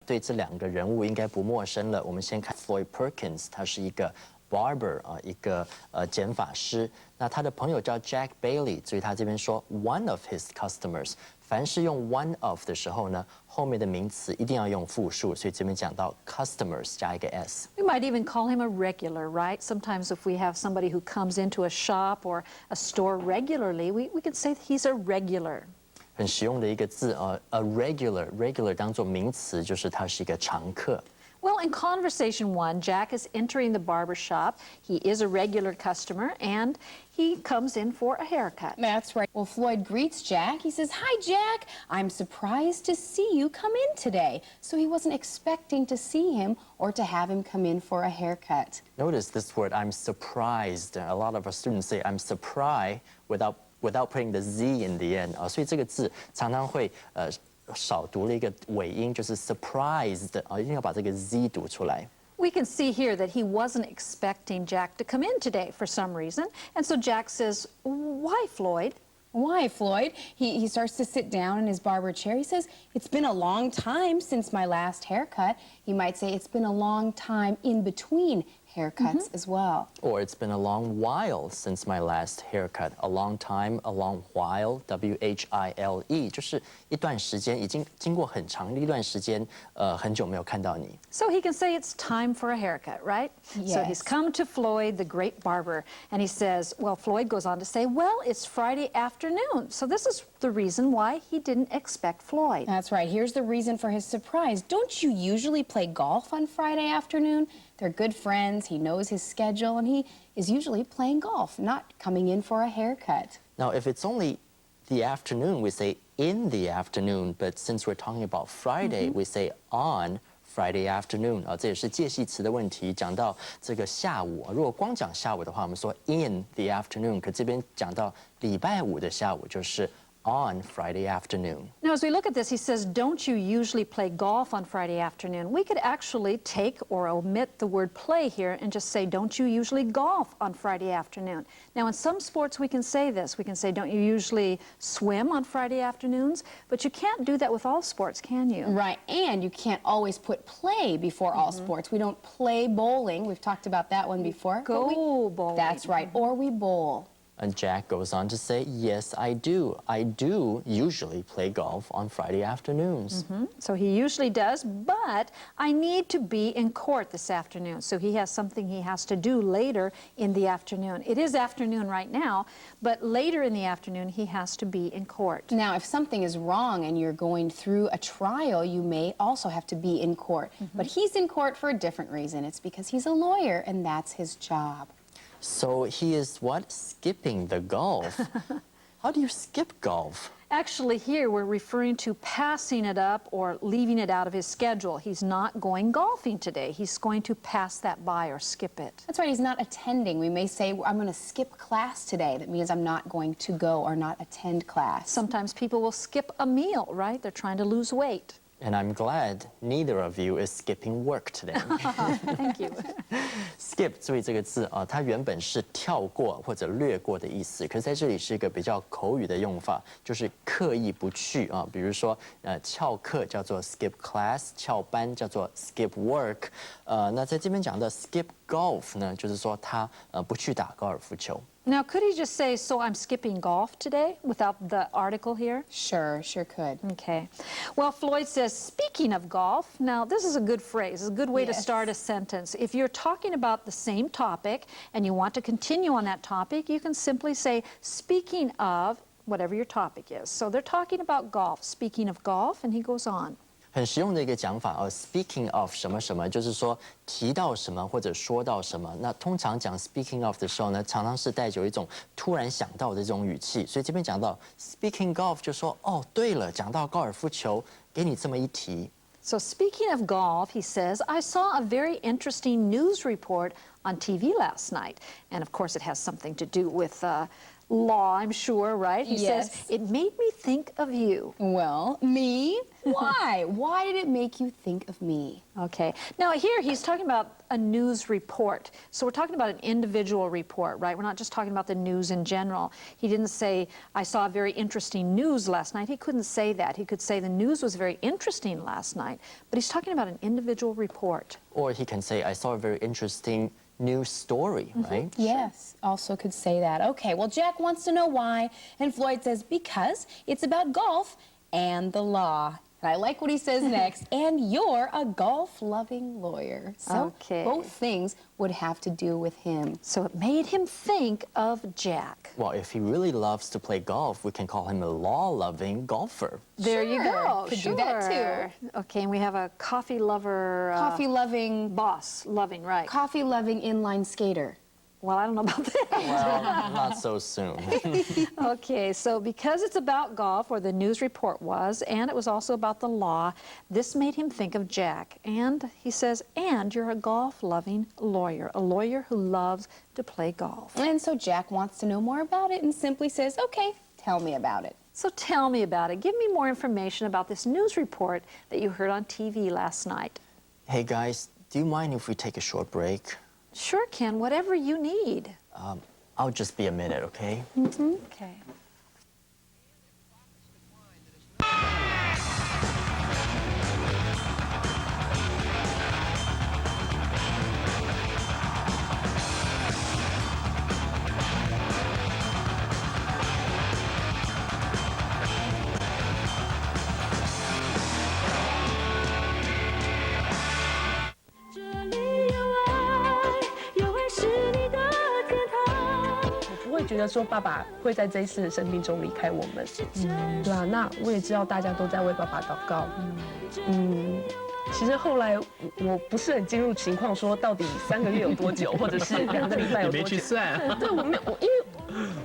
对这两个人物应该不陌生了。我们先看 Floyd Perkins， 他是一个 barber 一个剪发师。那他的朋友叫 Jack Bailey， 所以他这边说 one of his customers。凡是用 one of 的时候呢，后面的名词一定要用复数，所以这边讲到 customers 加一个 s。We might even call him a regular, right? Sometimes if we have somebody who comes into a shop or a store regularly, we can say he's a regular. 很实用的一个字a regular 当做名词，就是他是一个常客。Well, in conversation one, Jack is entering the barber shop. He is a regular customer, and he comes in for a haircut. That's right. Well, Floyd greets Jack. He says, "Hi, Jack. I'm surprised to see you come in today." So he wasn't expecting to see him or to have him come in for a haircut. Notice this word, I'm surprised. A lot of our students say I'm surprised without putting the z in the end 所以这个字常常会少读了一个尾音，就是 surprised 一定要把这个 z 读出来。We can see here that he wasn't expecting Jack to come in today for some reason, and so Jack says, "Why, Floyd?" Why, Floyd? He starts to sit down in his barber chair. He says, "It's been a long time since my last haircut." He might say, "It's been a long time in between haircuts as well." Or it's been a long while since my last haircut. A long time, a long while, W-H-I-L-E 就是一段时间，已经经过很长的一段时间，很久没有看到你。So he can say it's time for a haircut, right? Yes. So he's come to Floyd, the great barber, and he says, well, Floyd goes on to say, well, it's Friday afternoon. So this is the reason why he didn't expect Floyd. That's right. Here's the reason for his surprise. Don't you usually play golf on Friday afternoon? They're good friends. He knows his schedule, and he is usually playing golf, not coming in for a haircut. Now, if it's only the afternoon, we say in the afternoon. But since we're talking about Friday, we say on Friday afternoon 这也是介系词的问题。讲到这个下午，如果光讲下午的话，我们说 in the afternoon。可这边讲到礼拜五的下午，就是 on Friday afternoon. Now, as we look at this, he says, don't you usually play golf on Friday afternoon? We could actually take or omit the word play here and just say, don't you usually golf on Friday afternoon? Now, in some sports, we can say this. We can say, don't you usually swim on Friday afternoons? But you can't do that with all sports, can you? Right, and you can't always put play before all sports. We don't play bowling. We've talked about that one before. Go bowling. That's right, or we bowl. And Jack goes on to say, yes, I do. I do usually play golf on Friday afternoons. So he usually does, but I need to be in court this afternoon. So he has something he has to do later in the afternoon. It is afternoon right now, but later in the afternoon he has to be in court. Now, if something is wrong and you're going through a trial, you may also have to be in court. But he's in court for a different reason. It's because he's a lawyer, and that's his job. So he is what? Skipping the golf. How do you skip golf? Actually, here we're referring to passing it up or leaving it out of his schedule. He's not going golfing today. He's going to pass that by or skip it. That's right, he's not attending. We may say, I'm going to skip class today. That means I'm not going to go or not attend class. Sometimes people will skip a meal, right? They're trying to lose weight. And I'm glad neither of you is skipping work today. Thank you. Skip 注意这个字它原本是跳过或者略过的意思，可是在这里是一个比较口语的用法，就是刻意不去比如说翘课叫做 skip class， 翘班叫做 skip work。那在这边讲的 skip golf 呢，就是说他不去打高尔夫球。Now, could he just say, so I'm skipping golf today, without the article here? Sure could. Okay. Well, Floyd says, speaking of golf, now this is a good phrase. It's a good way to Yes. start a sentence. If you're talking about the same topic and you want to continue on that topic, you can simply say, speaking of whatever your topic is. So they're talking about golf. Speaking of golf, and he goes on. 很实用的一个讲法speaking of 什么什么，就是说提到什么或者说到什么。那通常讲 speaking of 的时候呢，常常是带有一种突然想到的这种语气。所以这边讲到 speaking of 就说对了，讲到高尔夫球，给你这么一提。So speaking of golf, he says, I saw a very interesting news report on TV last night. And of course, it has something to do with law, I'm sure, right? He Yes. says, it made me think of you. Well, me? Why? Why did it make you think of me? Okay. Now here he's talking about a news report. So we're talking about an individual report, right? We're not just talking about the news in general. He didn't say, I saw very interesting news last night. He couldn't say that. He could say the news was very interesting last night. But he's talking about an individual report. Or he can say, I saw a very interesting news story, right? Yes, also could say that. Okay, well, Jack wants to know why, and Floyd says because it's about golf and the law. And I like what he says next, and you're a golf-loving lawyer. So Okay. both things would have to do with him. So it made him think of Jack. Well, if he really loves to play golf, we can call him a law-loving golfer. There you Sure, go. could do that Sure. Okay, and we have a coffee lover. Coffee-loving, Boss, loving, right. coffee-loving inline skater. Well, I don't know about that. Well, not so soon. Okay, so because it's about golf, or the news report was, and it was also about the law, this made him think of Jack. And he says, and you're a golf-loving lawyer, a lawyer who loves to play golf. And so Jack wants to know more about it and simply says, okay, tell me about it. So tell me about it. Give me more information about this news report that you heard on TV last night. Hey guys, do you mind if we take a short break? Sure, Ken, whatever you need. I'll just be a minute, okay? Okay.我不会觉得说爸爸会在这一次的生命中离开我们，对啊，那我也知道大家都在为爸爸祷告，其实后来我不是很进入情况，说到底3个月有多久，或者是2个礼拜有多久？你没去算。对，我没有，因为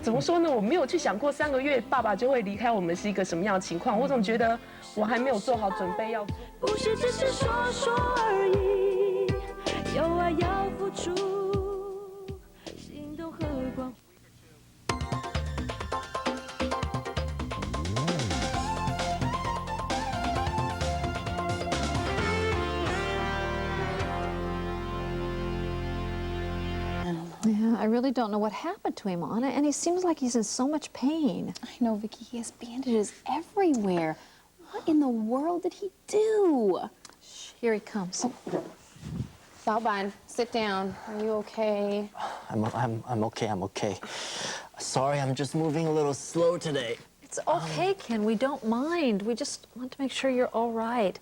怎么说呢，我没有去想过3个月爸爸就会离开我们是一个什么样的情况。我总觉得我还没有做好准备要做。不是只是说说而已，有爱要付出，心动和光。Yeah, I really don't know what happened to him, Anna, and he seems like he's in so much pain. I know, Vicky, he has bandages everywhere. What in the world did he do? Here he comes. Salban, sit down. Are you okay? I'm okay, I'm okay. Sorry, I'm just moving a little slow today. It's okay, Ken. We don't mind. We just want to make sure you're all right.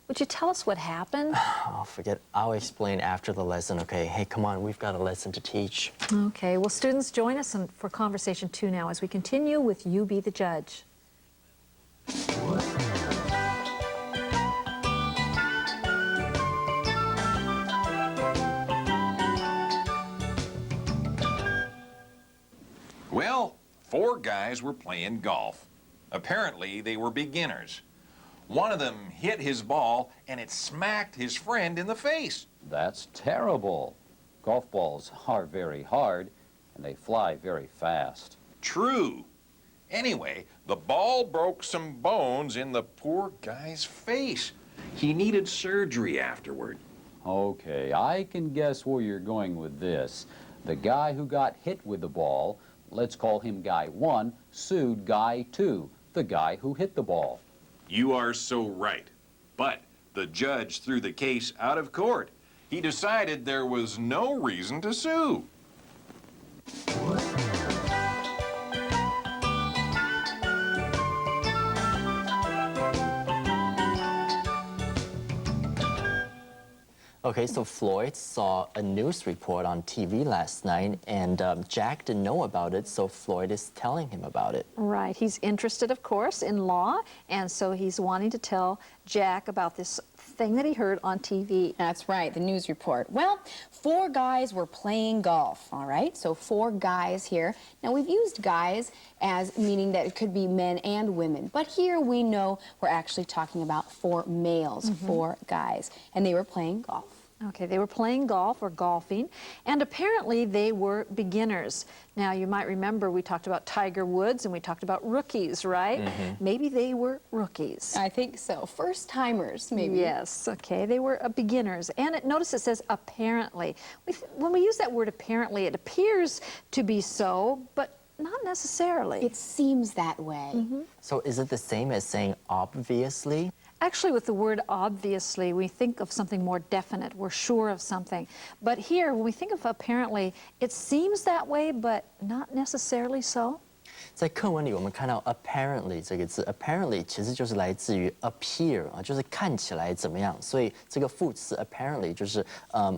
Would you tell us what happened? Oh, forget it. I'll explain after the lesson, okay? Hey, come on, we've got a lesson to teach. Okay, well, students, join us for Conversation 2 now as we continue with You Be the Judge. Well, 4 guys were playing golf. Apparently, they were beginners. One of them hit his ball, and it smacked his friend in the face. That's terrible. Golf balls are very hard, and they fly very fast. True. Anyway, the ball broke some bones in the poor guy's face. He needed surgery afterward. Okay, I can guess where you're going with this. The guy who got hit with the ball, let's call him Guy 1, sued Guy 2, the guy who hit the ball. You are so right. But the judge threw the case out of court. He decided there was no reason to sue. Okay, so Floyd saw a news report on TV last night, and Jack didn't know about it, so Floyd is telling him about it. Right. He's interested, of course, in law, and so he's wanting to tell Jack about this thing that he heard on TV. That's right, the news report. Well, 4 guys were playing golf, all right? So 4 guys here. Now, we've used guys as meaning that it could be men and women, but here we know we're actually talking about 4 males, 4 guys, and they were playing golf. Okay, they were playing golf or golfing, and apparently they were beginners. Now, you might remember we talked about Tiger Woods and we talked about rookies, right? Maybe they were rookies. I think so. First timers, maybe. Yes, okay, they were beginners. And notice it says apparently. When we use that word apparently, it appears to be so, but not necessarily. It seems that way. So is it the same as saying obviously? Actually, with the word obviously, we think of something more definite. We're sure of something. But here, when we think of apparently, it seems that way, but not necessarily so. 在课文里，我们看到 apparently 这个字 ，apparently 其实就是来自于 appear 啊，就是看起来怎么样。所以这个副词 apparently 就是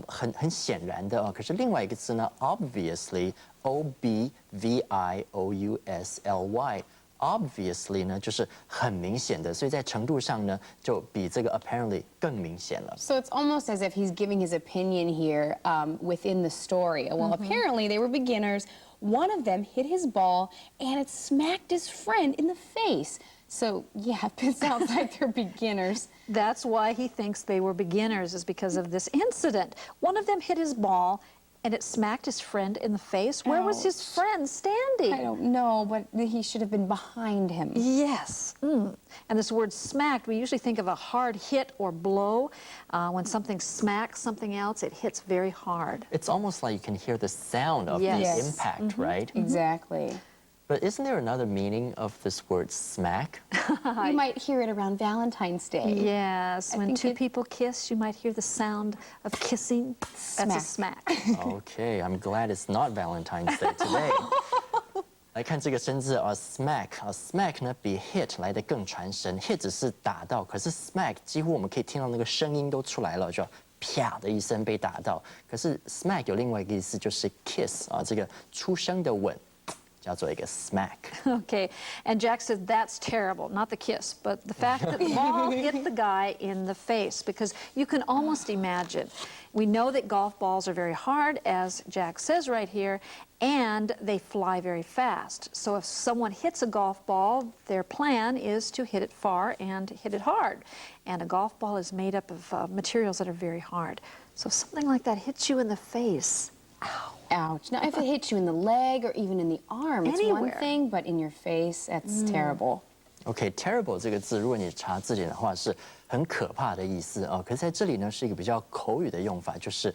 很显然的啊。可是另外一个字呢 ，obviously o b v i o u s l y。Obviously 呢，就是很明显的，所以在程度上呢，就比这个 apparently 更明显了。So it's almost as if he's giving his opinion here within the story. Well, apparently they were beginners. One of them hit his ball and it smacked his friend in the face. So yeah, it sounds like they're beginners. That's why he thinks they were beginners, is because of this incident. One of them hit his ball and it smacked his friend in the face. Where was his friend standing? I don't know, but he should have been behind him. Yes. And this word smacked, we usually think of a hard hit or blow. When something smacks something else, it hits very hard. It's almost like you can hear the sound of the Yes. impact, right? Exactly. But isn't there another meaning of this word smack? You might hear it around Valentine's Day. Yes. When think two it- people kiss, you might hear the sound of kissing. That's a smack. Okay, I'm glad it's not Valentine's Day today. 来看这个生字啊 ，smack 啊 ，smack 呢比 hit 来得更传神。hit 只是打到，可是 smack 几乎我们可以听到那个声音都出来了，就啪的一声被打到。可是 smack 有另外一个意思，就是 kiss 啊，这个出生的吻。叫做一个 smack. Okay, and Jack said that's terrible, not the kiss, but the fact that the ball hit the guy in the face, because you can almost imagine. We know that golf balls are very hard, as Jack says right here, and they fly very fast. So if someone hits a golf ball, their plan is to hit it far and hit it hard. And a golf ball is made up of materials that are very hard. So if something like that hits you in the face, Ouch. Now, if it hits you in the leg or even in the arm, it's one Anywhere. thing, but in your face, that's terrible. OK，terrible 这个字，如果你查字典的话，是很可怕的意思啊。可是在这里呢，是一个比较口语的用法，就是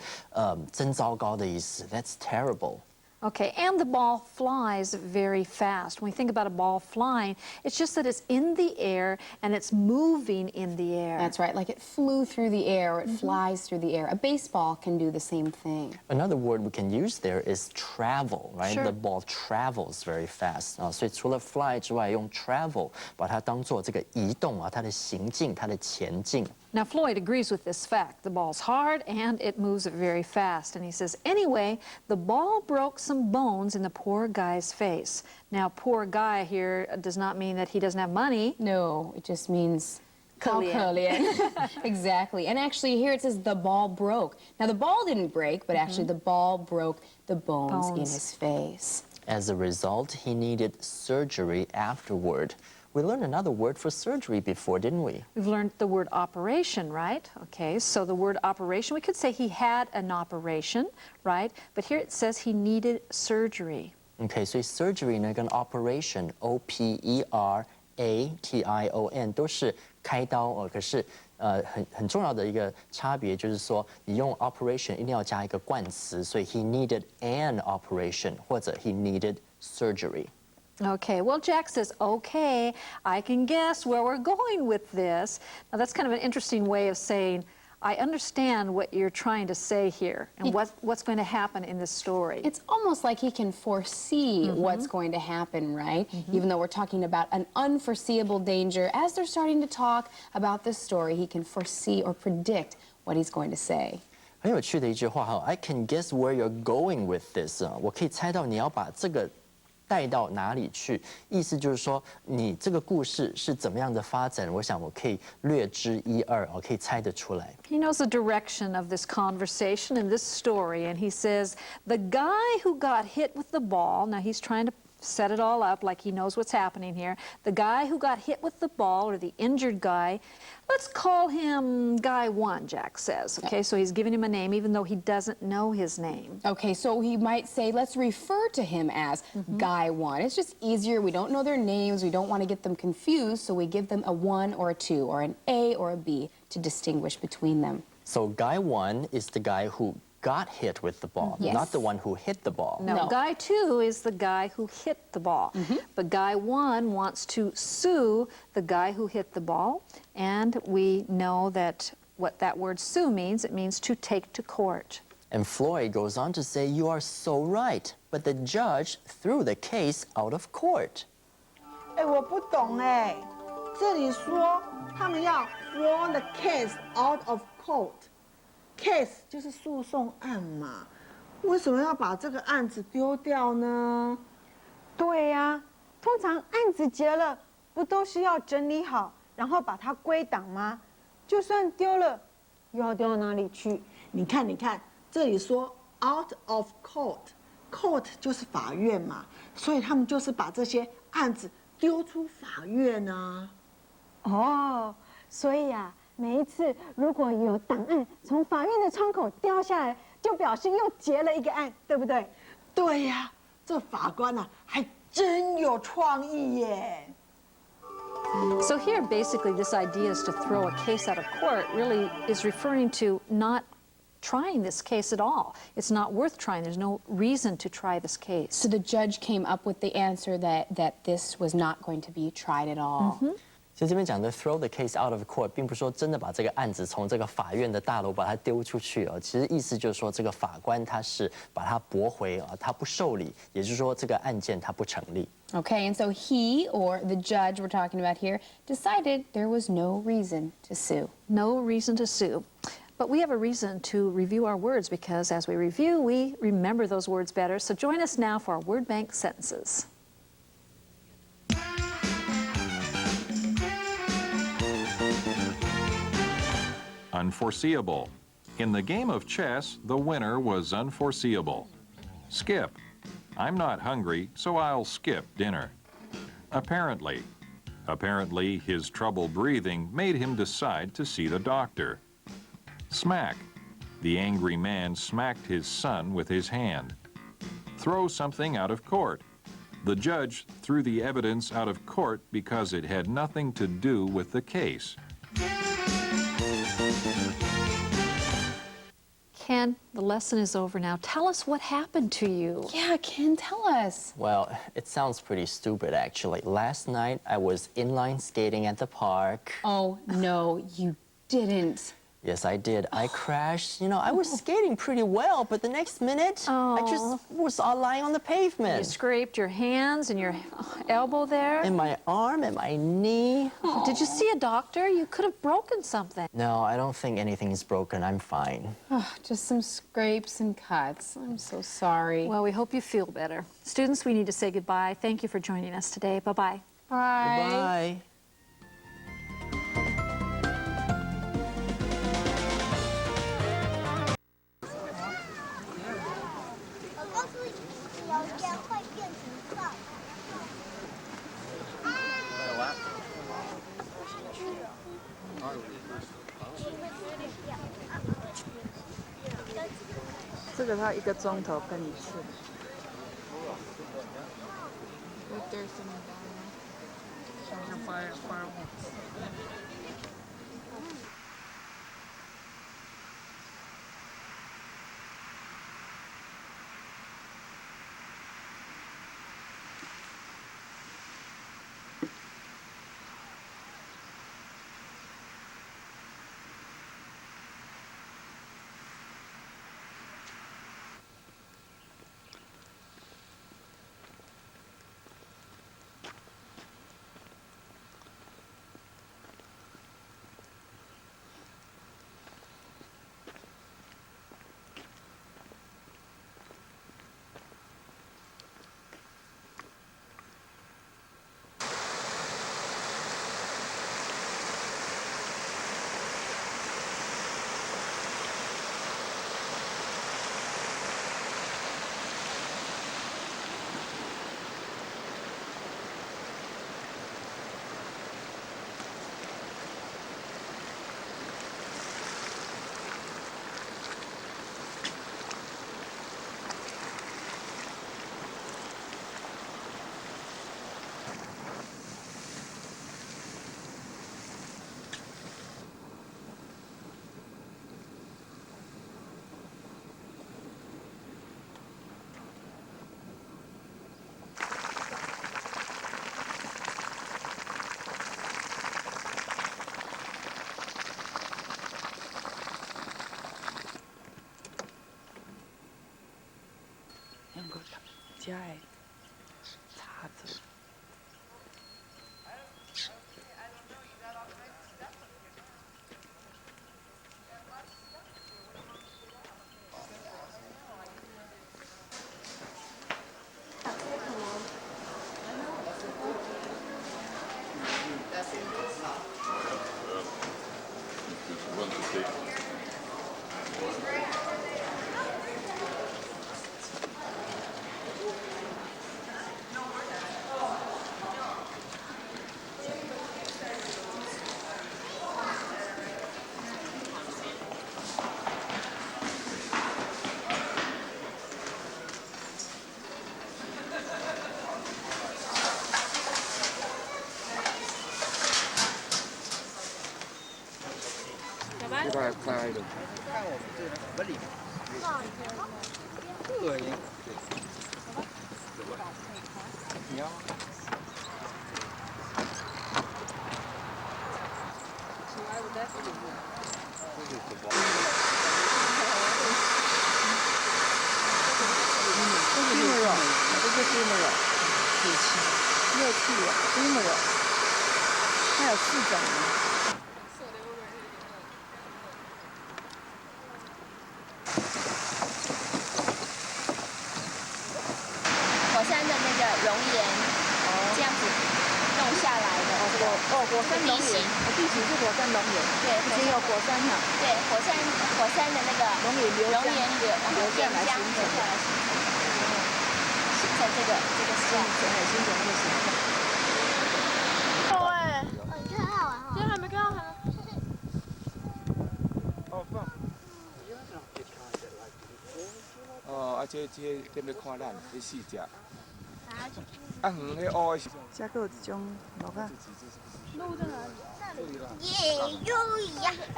真糟糕的意思。That's terrible. Okay, and the ball flies very fast. When we think about a ball flying, it's just that it's in the air and it's moving in the air. That's right, like it flew through the air or it flies through the air. A baseball can do the same thing. Another word we can use there is travel, right? Sure. The ball travels very fast 啊，所以除了 fly 之外，用 travel 把它当做这个移动啊，它的行进，它的前进。Now, Floyd agrees with this fact. The ball's hard and it moves very fast. And he says, anyway, the ball broke some bones in the poor guy's face. Now, poor guy here does not mean that he doesn't have money. No, it just means 可怜. Exactly. And actually here it says the ball broke. Now the ball didn't break, but actually the ball broke the bones in his face. As a result, he needed surgery afterward. We learned another word for surgery before, didn't we? We've learned the word operation, right? Okay, so the word operation, we could say he had an operation, right? But here it says he needed surgery. OK，所以 surgery 呢跟 operation O-P-E-R-A-T-I-O-N 都是开刀哦。可是很重要的一个差别就是说，你用 operation 一定要加一个冠词，所以 he needed an operation 或者 he needed surgery. Okay, well, Jack says, okay, I can guess where we're going with this. Now, that's kind of an interesting way of saying, I understand what you're trying to say here and what's going to happen in this story. It's almost like he can foresee what's going to happen, right? Even though we're talking about an unforeseeable danger, as they're starting to talk about this story, he can foresee or predict what he's going to say. 很有趣的一句话哈 ，I can guess where you're going with this 啊，我可以猜到你要把这个带到哪里去？意思就是说，你这个故事是怎么样的发展？我想我可以略知一二，我可以猜得出来。He knows the direction of this conversation and this story, and he says, the guy who got hit with the ball, now he's trying to set it all up like he knows what's happening here. The guy who got hit with the ball, or the injured guy, let's call him Guy 1, Jack says. Okay, so he's giving him a name even though he doesn't know his name. Okay, so he might say, let's refer to him as Guy 1. It's just easier. We don't know their names. We don't want to get them confused, so we give them a 1 or a 2, or an A or a B to distinguish between them. So Guy 1 is the guy who got hit with the ball, Yes. not the one who hit the ball. No, No. Guy 2 is the guy who hit the ball. But Guy 1 wants to sue the guy who hit the ball, and we know that what that word sue means, it means to take to court. And Floyd goes on to say, you are so right, but the judge threw the case out of court. 哎，我不懂哎，这里说他们要 throw the case out of court。case 就是诉讼案嘛，为什么要把这个案子丢掉呢？对呀，通常案子结了，不都是要整理好，然后把它归档吗？就算丢了，又要丢到哪里去？你看，你看，这里说 out of court，court 就是法院嘛，所以他们就是把这些案子丢出法院啊。哦，所以啊，每一次如果有档案从法院的窗口掉下来，就表示又结了一个案，对不对？对呀，这法官啊，还真有创意耶。So here, basically, this idea is to throw a case out of court really is referring to not trying this case at all. It's not worth trying. There's no reason to try this case. So the judge came up with the answer that this was not going to be tried at all. 所以这边讲的 throw the case out of court，并不是说真的把这个案子从这个法院的大楼把它丢出去哦。其实意思就是说，这个法官他是把它驳回啊，他不受理，也就是说这个案件它不成立。Okay, and so he, or the judge we're talking about here, decided there was no reason to sue. No reason to sue. But we have a reason to review our words because as we review, we remember those words better. So join us now for our word bank sentences. Unforeseeable. In the game of chess, the winner was unforeseeable. Skip. I'm not hungry, so I'll skip dinner. Apparently. Apparently, his trouble breathing made him decide to see the doctor. Smack. The angry man smacked his son with his hand. Throw something out of court. The judge threw the evidence out of court because it had nothing to do with the case. Ken, the lesson is over now. Tell us what happened to you. Yeah, Ken, tell us. Well, it sounds pretty stupid actually. Last night I was inline skating at the park. Oh, no, you didn't. Yes, I did. I crashed. You know, I was skating pretty well, but the next minute, I just was lying on the You pavement. scraped your hands and your elbow there. And my arm and my knee. Did you see a doctor? You could have broken something. No, I don't think anything is broken. I'm fine. Oh, just some scrapes and cuts. I'm so sorry. Well, we hope you feel better. Students, we need to say goodbye. Thank you for joining us today. Bye-bye. Bye. Bye. 这个他1个钟头喷一次。像 fireworks。家会插着。这块开的。对。你要。还有4种呢。火山的那个熔岩，这样子弄下来的。火山熔岩，地形是火山熔岩。对，以前有火山哈。对，火山的那个熔岩流然后岩浆形成这个形成这个形状。你看好玩哈？今天还没看到它。哦，这点要看咱这4只。啊，远迄乌的。加个有一种鹿啊。鹿在哪里？耶，有呀！哎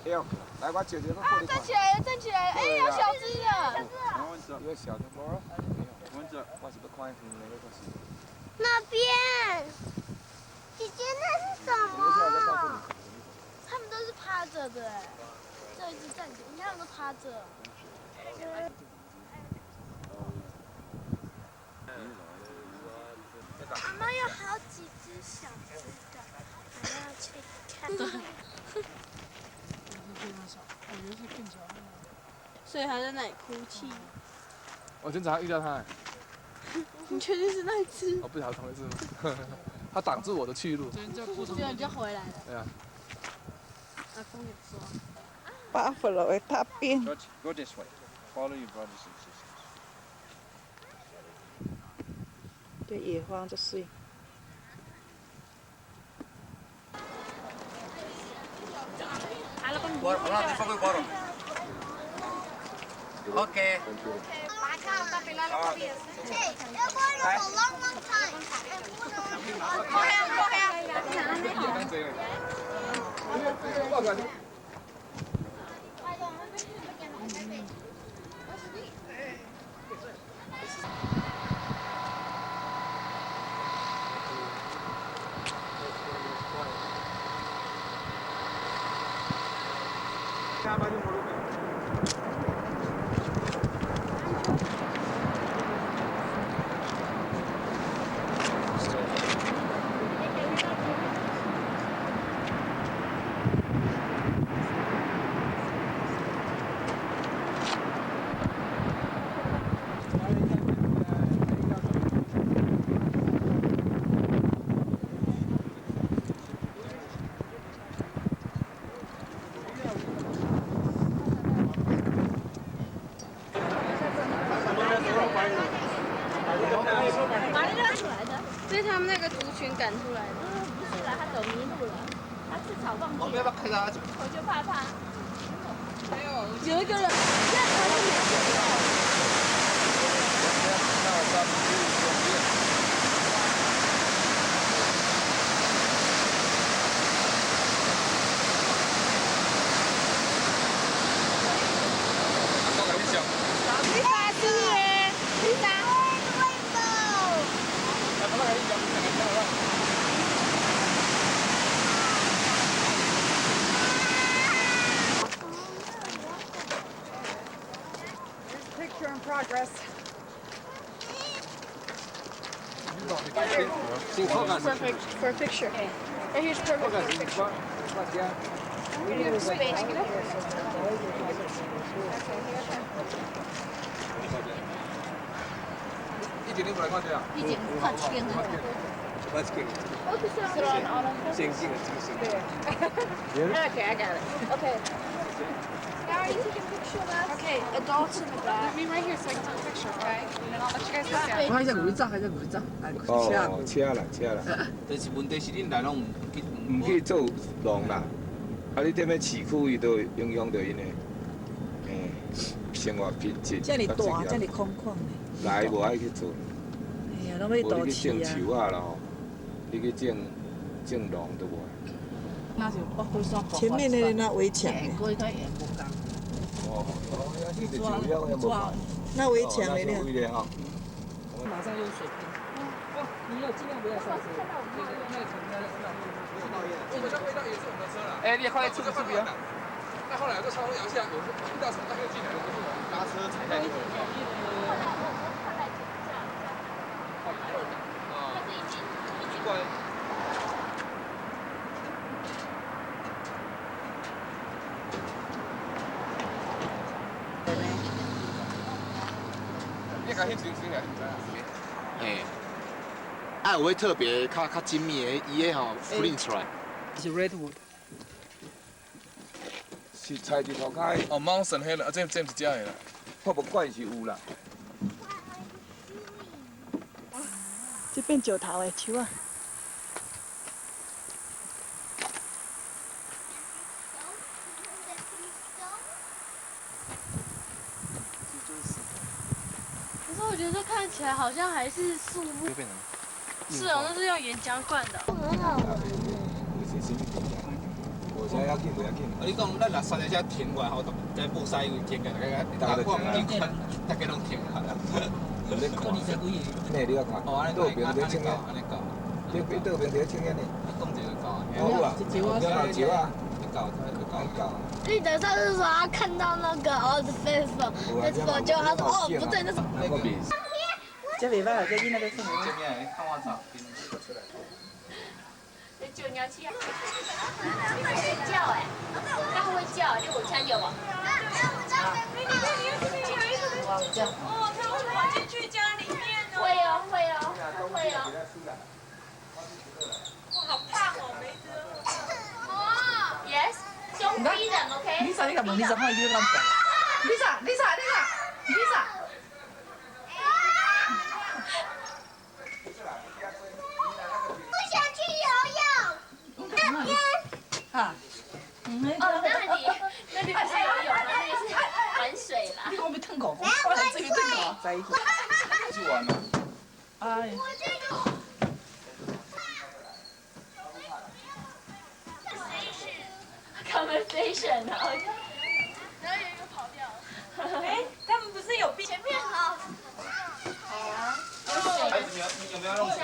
呦，来，我照照。啊，站起来了，站起来了！哎，有小只的。有个小的猫。我是要看远的那个是。那边，姐姐那是什么？他们都是趴着的，这一只站着，你看他们都趴着。妈妈有好几只小只的，还要去看。所以还在那里哭泣。我经常遇到它。你确定是那一只？我不晓得同一只吗？它挡住我的去路。结果你就回来了。对啊。阿公也说。Buffalo 的大便。Go this way. Follow your brothers and sisters. 对野花就水。Okay.被他们那个族群赶出来的。不是啦，他走迷路了，他吃草放弃。我就怕他。有一个人，现在他就没有。Picture in progress. For a picture. Right here's perfect for a picture. We need space. Get up. Sit on auto. Okay, I got it. Okay. Now are you taking a picture of us? Okay, adults in the back. Me right here so I can take a picture, okay? And then I'll let you guys look at it. 还在努力走，还在努力走。哦，车啦。但是问题是恁来拢唔去做农啦，啊，你踮咧市区伊都影响到因的，生活品质。这里大，这里空旷的。来无爱去做，哎呀，拢要无你去倒市啊。种树啊咯，你去种农都无。前面的那围墙，那围墙的呢？马上用水喷。哦，你要尽量不要上车。这个味道也是我们的车了。哎，你快出个视频。那后来这超风摇下，有遇到什么大哥进来，就是我们拉车踩在那个。你讲迄阵时了，嘿，啊，有迄特别较精密的，伊个吼 print 出来。是 redwood。是菜一头开。哦，mountain 迄个，这是假的啦。泡不惯是有啦。这变石头的树啊。可是我觉得看起来好像还是树木。是哦，那是用岩浆灌的。很好玩。我要紧，我要紧。你讲咱若山在遮停外吼，在布晒因为停个，大家大家拢停下啦。你看，咩你要看？哦，安尼倒边在青烟，安尼搞。倒边在青烟呢。讲这个搞。好啊，石啊，你搞，搞。记得上次说他看到那个 old festival， 就他说哦不对，那是。这袂歹，这囡仔在耍。这边看我照。就鸟气啊！你会睡觉哎？它会叫，你有听到吗？哦，它会跑进去家里面哦。会哦，会哦，会哦。哇，好胖哦，没得。哦 ，Yes， don't feed them, OK？ Lisa，你敢问 Lisa 看伊在啷讲 ？Lisa。啊，哦，那里不是游泳吗？那里是玩水啦。你讲要烫狗，我来这边烫狗，在一起。去玩了。哎。Conversation， 然后然后有一个跑掉了。哎，他们不是有前面好。好啊，有水。你有没有弄水？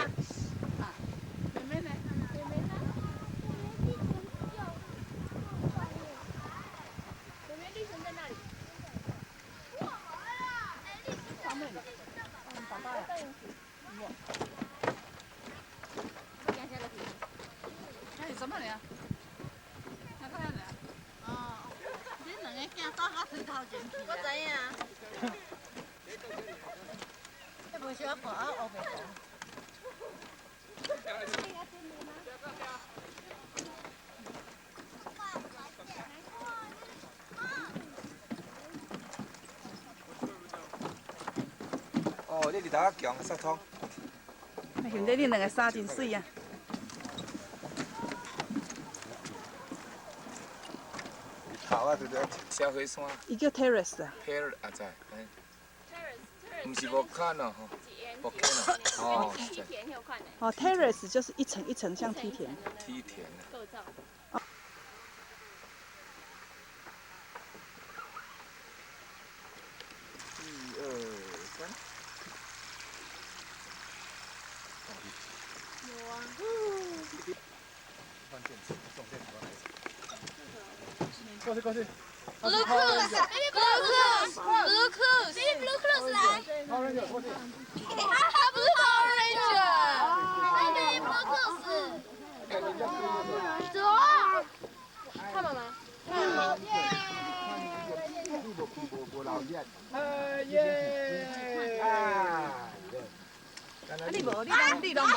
我知影。你无小看啊，后面。哦，你伫头强杀通。现在恁两个衫真水啊！头啊，就在小火山。伊叫 terrace 啊。 Pear 啊，在。唔是木坎哦，吼，木坎哦。梯田有看的。哦 ，terrace 就是一层一层像梯田。梯田啊。构造。1、2、3。有啊。换电池，送电池过来。Blue Cruise 来。他不是 Power Ranger。走。看妈妈。你无，你拢无。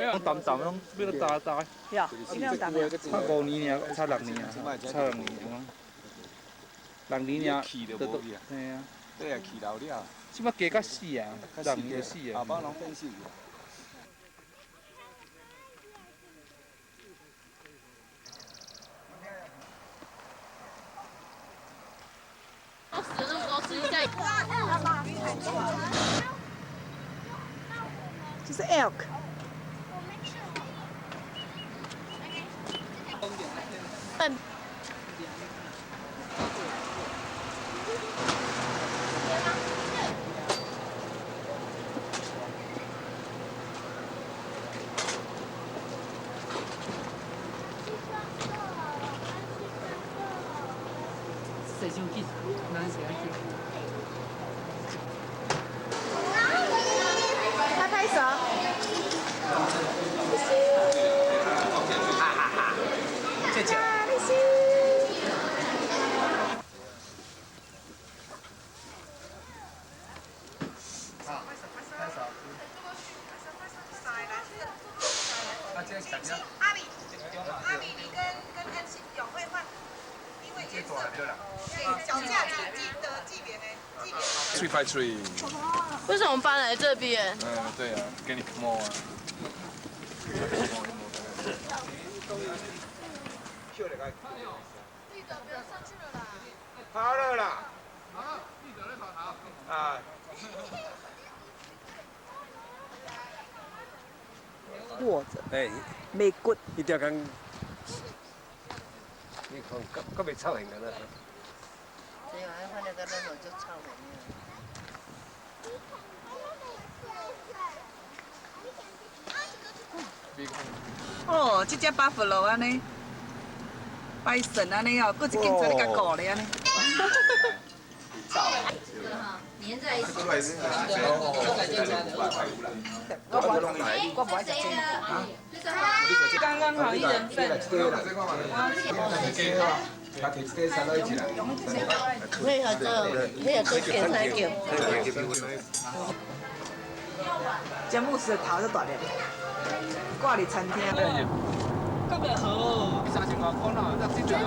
用淡淡用，要打打。呀，一定要打咩？差5年尔，差6年啊，差6年，6年尔，都嘿啊。对啊，气老了。即摆加到死啊，6年就死啊。下班拢变死。这是 elk。笨。拍拍手。谢谢。阿米，你跟恩熙有会换，因为颜色，对，脚架记别呢？3 by 3。为什么搬来这边？对啊，给你摸啊。记者不要上去了啦。跑了啦。啊。握着，哎，没骨。一条讲，你看，咁未臭型噶啦。这样还那个那就臭型。哦，这只buffalo安尼，bison安尼哦，搁一间在你甲顾咧安尼。粘在一起。我不爱食这个。刚刚好1人份。配合这点菜酒。詹姆斯的头都大粒，挂伫餐厅。咁咪好，30块可能那这就要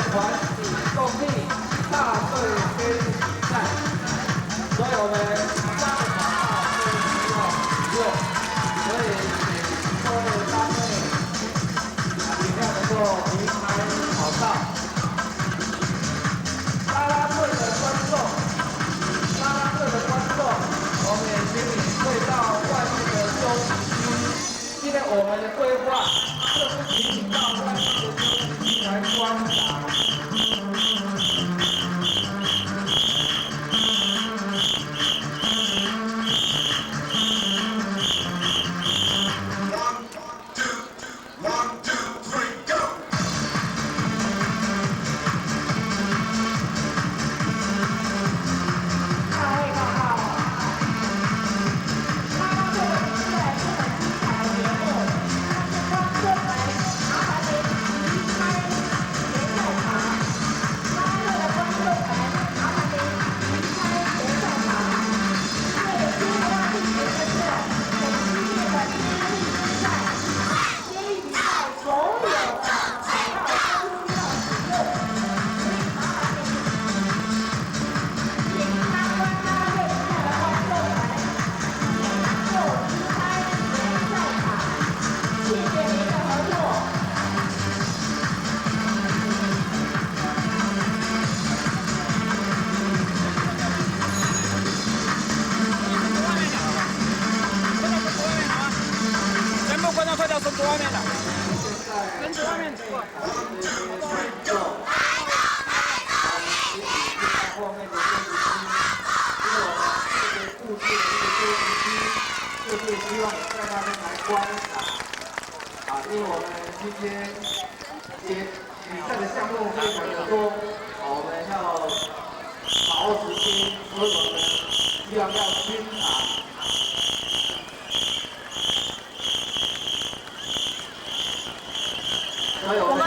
团体动力大队飞比赛，所以我们3个跑道都需要使用，所以请各位单位尽量能够平排跑道。啦啦队的观众，我们也请你退到外面的休息区，因为我们的规划就是请你到外面的休息区来观赏。因为我们今天比赛的项目非常的多，我们要把握时间，所以我们希望要均衡。所以我们。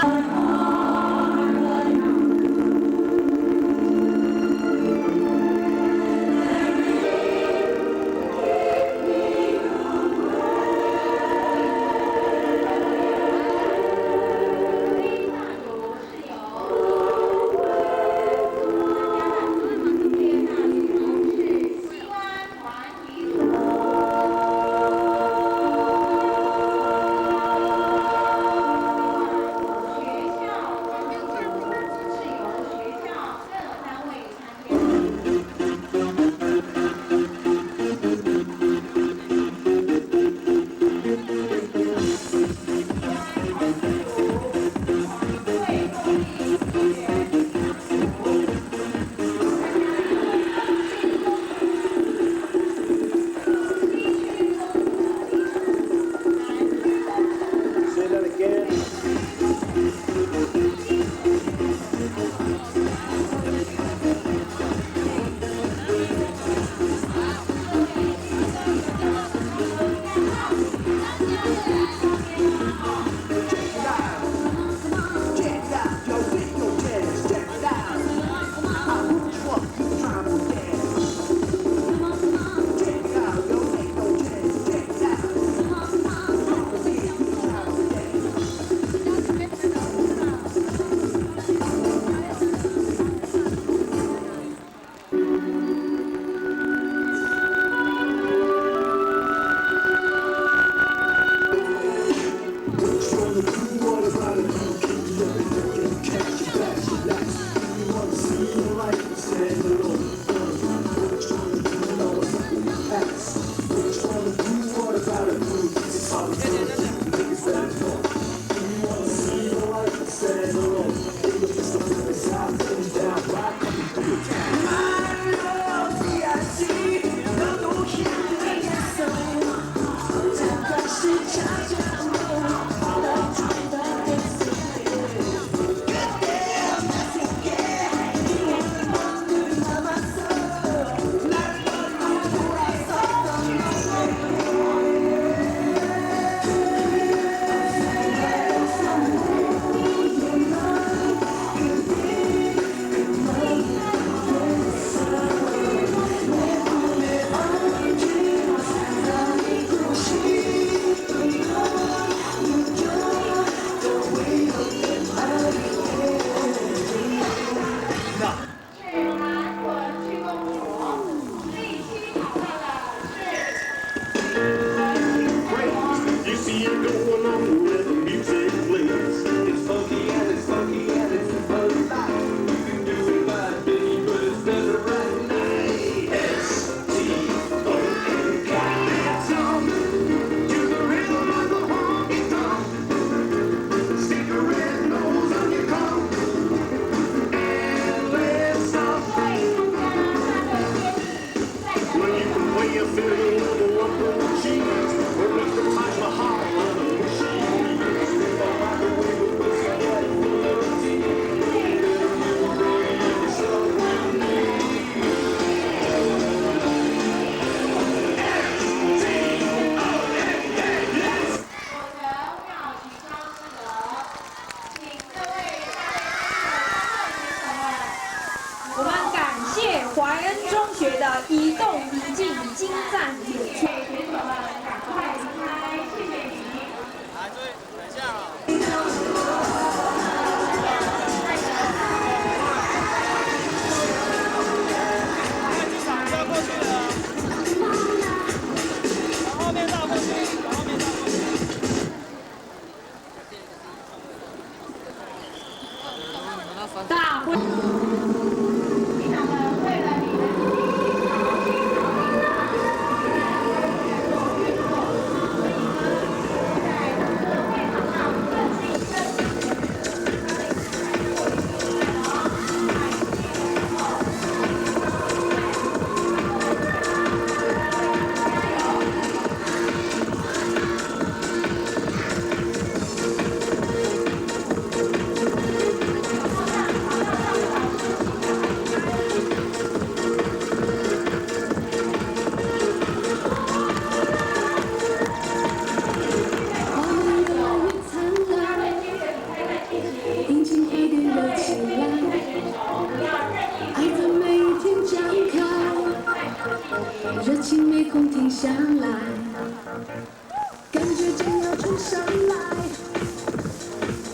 上来，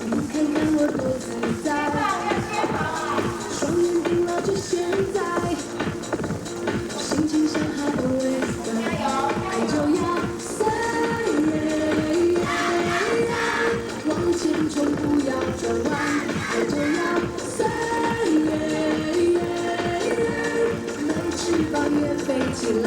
你看看我多自在，双眼盯牢着现在，心情像海always fly，爱就要塞，往前冲不要转弯，爱就要塞，没翅膀也飞起来。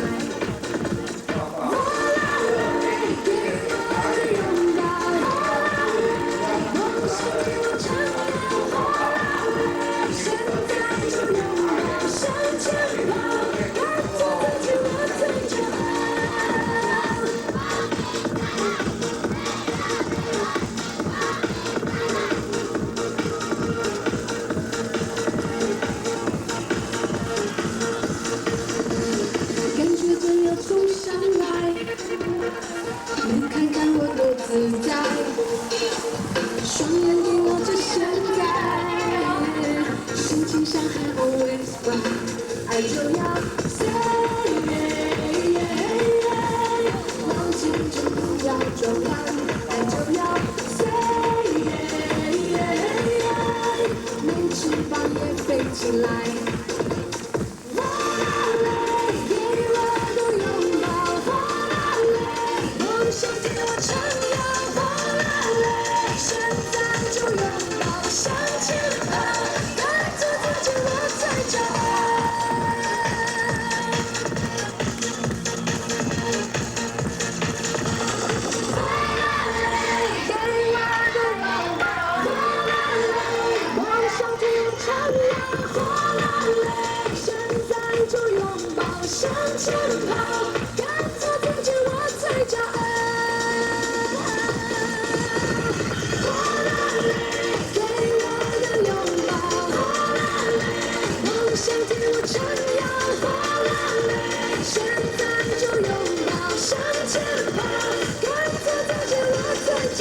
感觉真要冲上来，你看看我多自在，双眼盯牢着现在，心情像海always fly，爱就要 say， 往前冲不要转弯，爱就要 say， 没翅膀也飞起来。想听我唱呀，哗啦嘞！现在就拥抱，向前跑，带着自己我最骄傲。哗啦嘞，给我个拥抱，哗啦嘞！我想听我唱呀，哗啦嘞！现在就拥抱，向前跑，带着自己我最骄傲。想听我唱呀，哗啦嘞！现在就拥抱，向前跑，跟着自己我最骄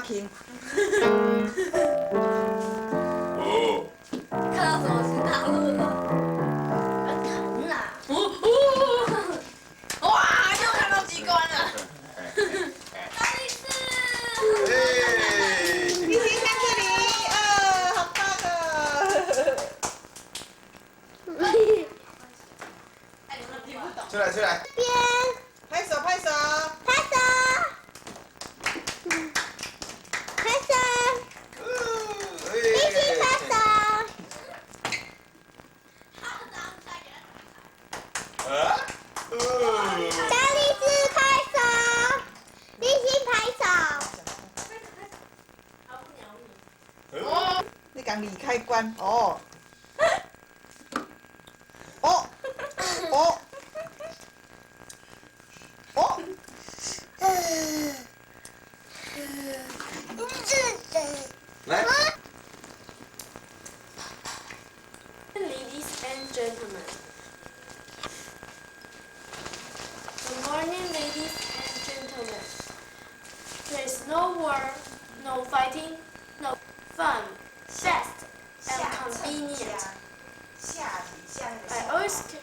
听。看到什么是大乐了？疼啊！哇，又看到机关了！大力士，你先看这里，好棒啊！出来出来！边，拍手拍手！拍手！拍手！一起拍手！大力士拍手，立新拍手。你讲离开关哦。哦哦哦！来。Ladies and gentlemen, always there.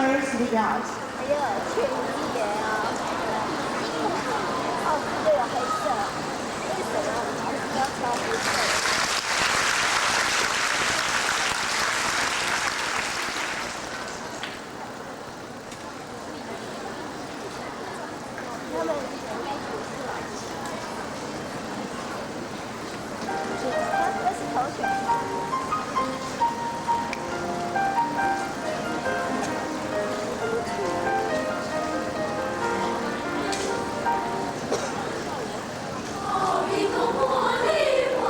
Let us sleep out. 还有全野啊，哦，这个黑色，为什么要挑黑色？他们那是头选。茉莉花。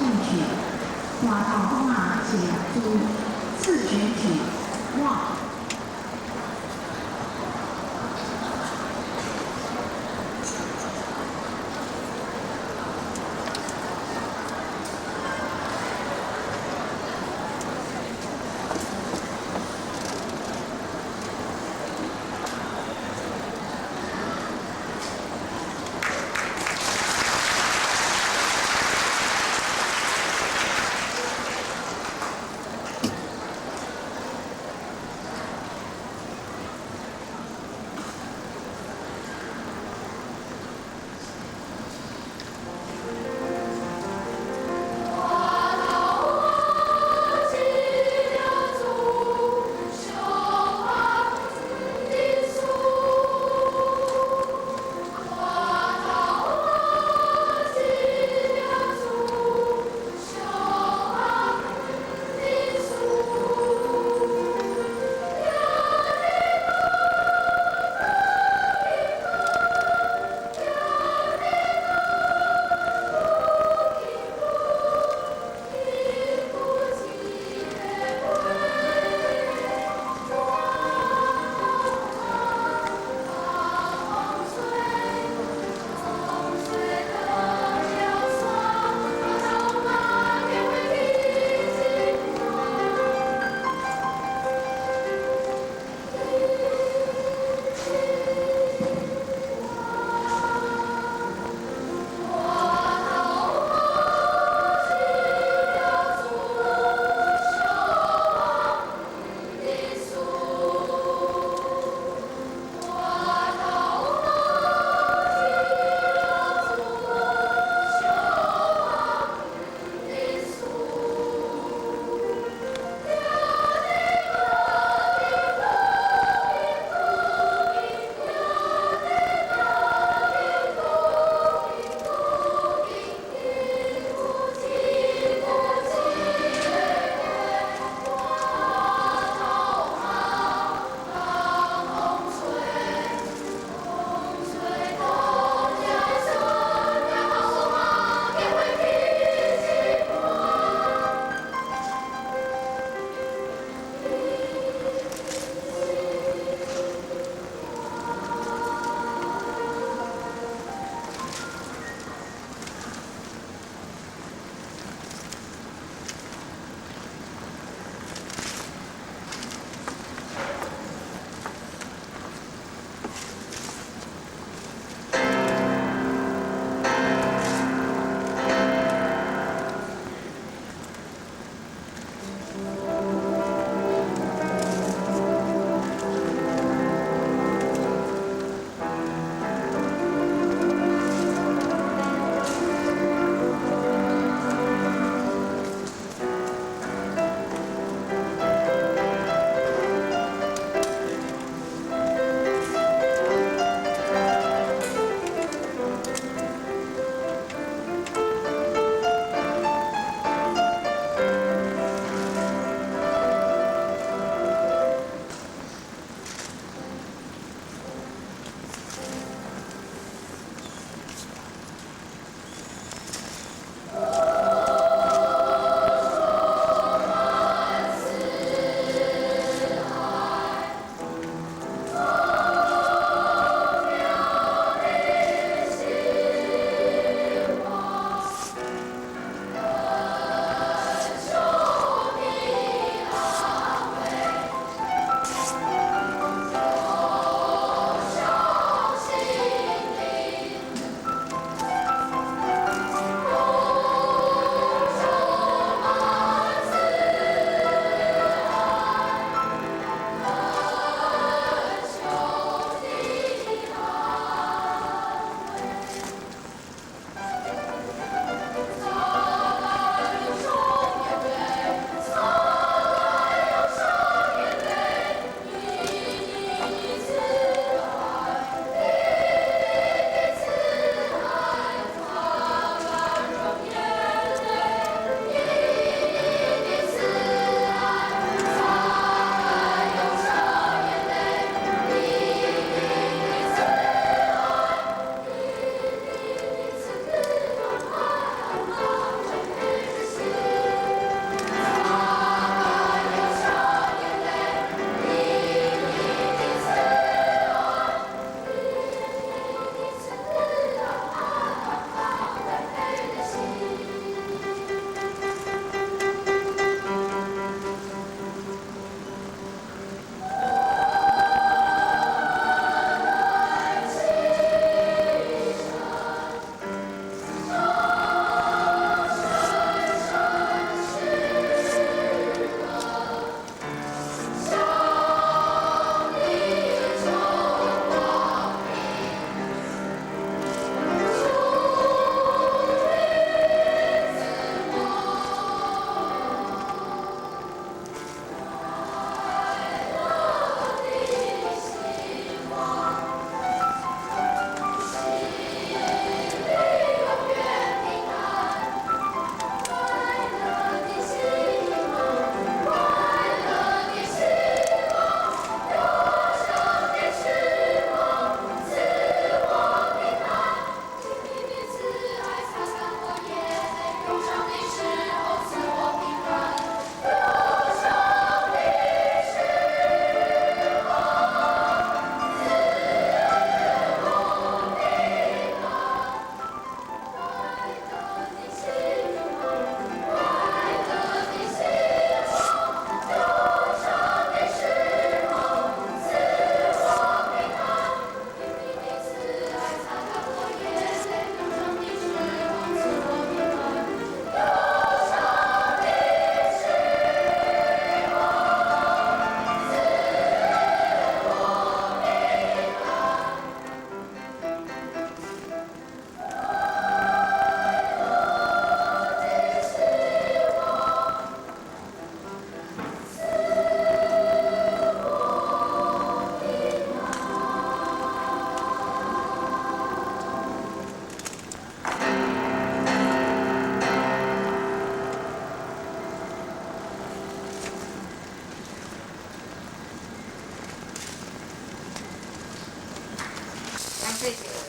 进曲，挂到马解珠，自觉曲，望。谢谢。